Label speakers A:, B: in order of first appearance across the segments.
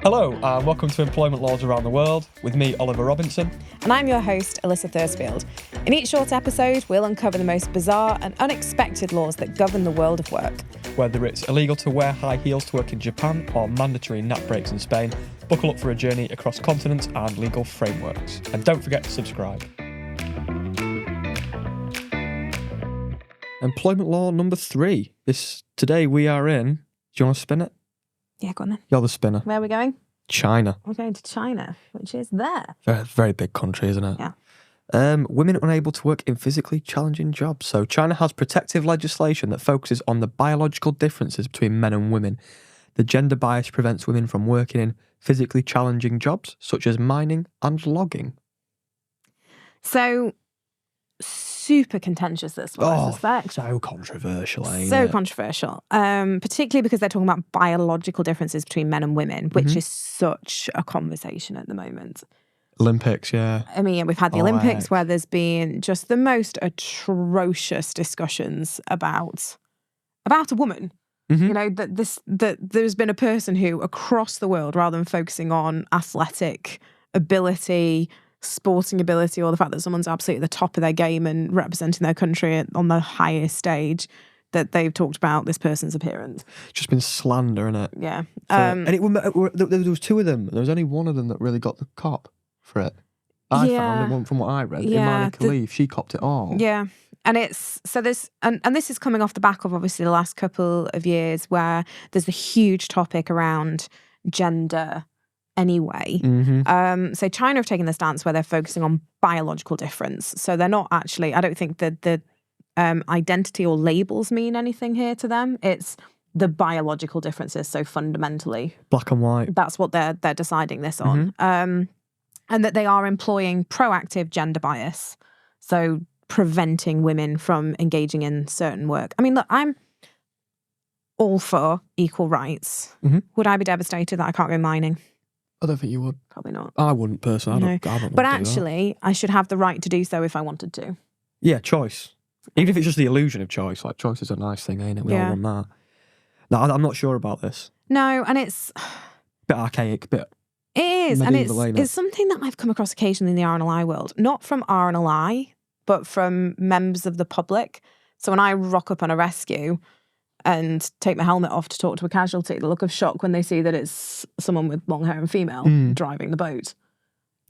A: Hello, and welcome to Employment Laws Around the World with me, Oliver Robinson.
B: And I'm your host, Alyssa Thursfield. In each short episode, we'll uncover the most bizarre and unexpected laws that govern the world of work.
A: Whether it's illegal to wear high heels to work in Japan or mandatory nap breaks in Spain, buckle up for a journey across continents and legal frameworks. And don't forget to subscribe. Employment law number 3. Today we are in... Do you want to spin it?
B: Yeah, go on then.
A: You're the spinner.
B: Where are we going?
A: China.
B: We're going to China, which is there.
A: Very big country, isn't it?
B: Yeah.
A: Women unable to work in physically challenging jobs. So China has protective legislation that focuses on the biological differences between men and women. The gender bias prevents women from working in physically challenging jobs, such as mining and logging.
B: So, super contentious, this one, I suspect.
A: So controversial, ain't
B: So
A: it?
B: controversial, particularly because they're talking about biological differences between men and women, which is such a conversation at the moment.
A: Olympics, yeah.
B: I mean, we've had the
A: Oh,
B: Olympics
A: heck.
B: where there's been just the most atrocious discussions about a woman. You know, that there's been a person who, across the world, rather than focusing on athletic ability, sporting ability, or the fact that someone's absolutely at the top of their game and representing their country on the highest stage, that they've talked about this person's appearance.
A: Just been slander, innit?
B: Yeah.
A: And there was 2 of them. There was only one of them that really got the cop for it. I found the one from what I read. Imani Khalif, she copped it all.
B: Yeah. And it's so there's and this is coming off the back of obviously the last couple of years where there's a huge topic around gender anyway. So China have taken the stance where they're focusing on biological difference. So they're not actually, I don't think that the identity or labels mean anything here to them. It's the biological differences. So fundamentally,
A: Black and white.
B: that's what they're deciding this on. And that they are employing proactive gender bias. So preventing women from engaging in certain work. I mean, look, I'm all for equal rights. Would I be devastated that I can't go mining?
A: I don't think you would.
B: Probably not.
A: I wouldn't personally. I don't
B: But
A: want to do
B: actually, I should have the right to do so if I wanted to.
A: that. Yeah, choice. Even if it's just the illusion of choice. Like, choice is a nice thing, ain't it? We all want that. No, I'm not sure about this.
B: No, and it's...
A: Bit archaic, bit...
B: It is, and
A: medieval, ain't it?
B: it's something that I've come across occasionally in the R&LI world. Not from R&LI, but from members of the public. So when I rock up on a rescue and take my helmet off to talk to a casualty, the look of shock when they see that it's someone with long hair and female driving the boat.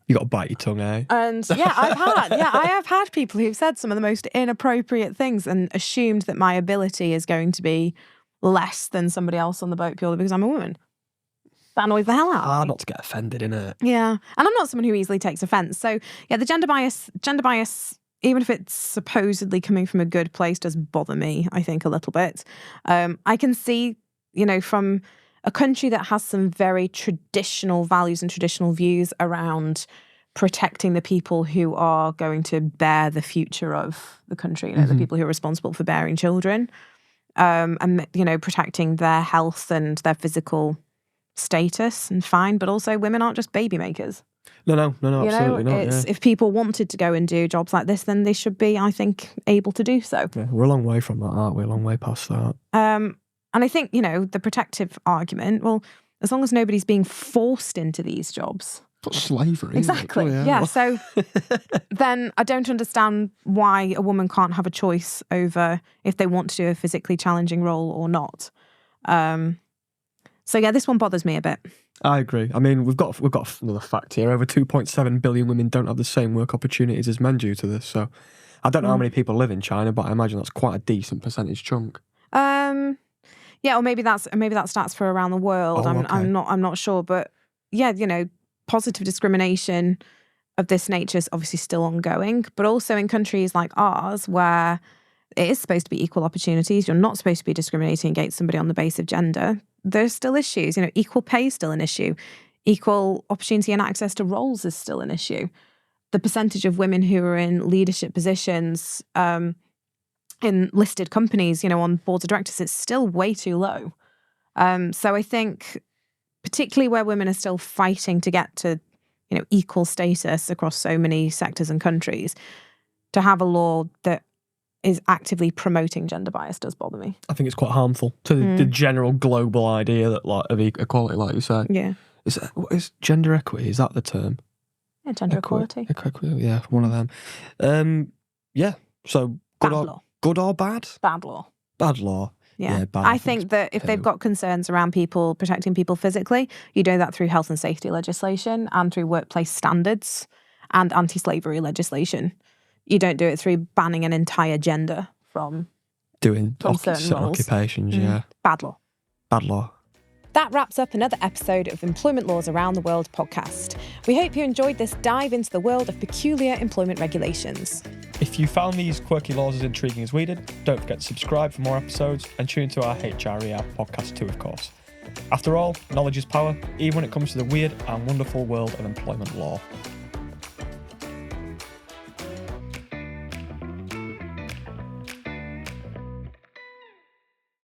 A: You got to bite your tongue, eh?
B: And I have had people who've said some of the most inappropriate things and assumed that my ability is going to be less than somebody else on the boat purely because I'm a woman. That annoys the hell out of me.
A: Not to get offended, innit?
B: Yeah. And I'm not someone who easily takes offence. So yeah, the gender bias, even if it's supposedly coming from a good place, does bother me, I think, a little bit. I can see, from a country that has some very traditional values and traditional views around protecting the people who are going to bear the future of the country, the people who are responsible for bearing children, and, protecting their health and their physical status and fine, but also women aren't just baby makers.
A: No, absolutely not.
B: If people wanted to go and do jobs like this, then they should be, I think, able to do so.
A: Yeah, we're a long way from that, aren't we? A long way past that.
B: And I think, the protective argument, well, as long as nobody's being forced into these jobs.
A: That's slavery.
B: Exactly.
A: Isn't it?
B: Yeah. So then I don't understand why a woman can't have a choice over if they want to do a physically challenging role or not. So yeah, this one bothers me a bit.
A: I agree. I mean, we've got another fact here. Over 2.7 billion women don't have the same work opportunities as men due to this. So I don't know how many people live in China, but I imagine that's quite a decent percentage chunk.
B: Yeah, or maybe that's stats for around the world.
A: Oh, okay.
B: I'm not sure, but yeah, positive discrimination of this nature is obviously still ongoing, but also in countries like ours where it is supposed to be equal opportunities, you're not supposed to be discriminating against somebody on the basis of gender. There's still issues. Equal pay is still an issue. Equal opportunity and access to roles is still an issue. The percentage of women who are in leadership positions in listed companies, on boards of directors, it's still way too low. So I think, particularly where women are still fighting to get to, equal status across so many sectors and countries, to have a law that is actively promoting gender bias does bother me.
A: I think it's quite harmful to the general global idea that of equality, like you say.
B: Yeah.
A: What is gender equity? Is that the term?
B: Yeah, gender equality.
A: Equity, yeah, one of them. Yeah. So
B: Bad law.
A: Good or bad?
B: Bad law.
A: Bad law.
B: Yeah.
A: Bad.
B: I think that if they've got concerns around people protecting people physically, you do that through health and safety legislation and through workplace standards and anti-slavery legislation. You don't do it through banning an entire gender from
A: doing
B: certain roles.
A: occupations. Yeah.
B: Bad law.
A: Bad law.
B: That wraps up another episode of Employment Laws Around the World podcast. We hope you enjoyed this dive into the world of peculiar employment regulations.
A: If you found these quirky laws as intriguing as we did, don't forget to subscribe for more episodes and tune into our HRE podcast too, of course. After all, knowledge is power, even when it comes to the weird and wonderful world of employment law.